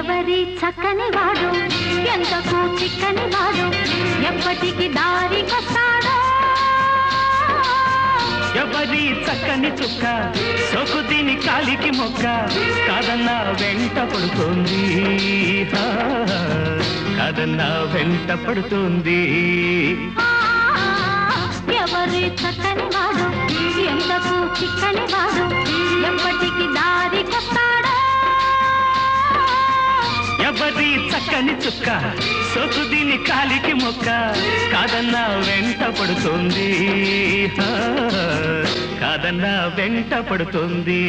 ఎవరి చక్కని వాడు ఎంతకు చిక్కని వాడు ఎప్పటికి దారికొస్తాడో ఎవరి చక్కని చుక్క సోకు దీని కాలికి మొక్క కాదన్నా వెంట పడుతోంది కాదన్నా వెంట పడుతోంది ఎవరి చక్కని వాడు ఎంతకు చిక్కని వాడు ఎప్పటికి దారికొస్తాడో ఎవరి చక్కని చుక్క సోకు దీని కాలికి మొక్క కాదన్నా వెంట పడుతోంది కాదన్నా వెంట పడుతోంది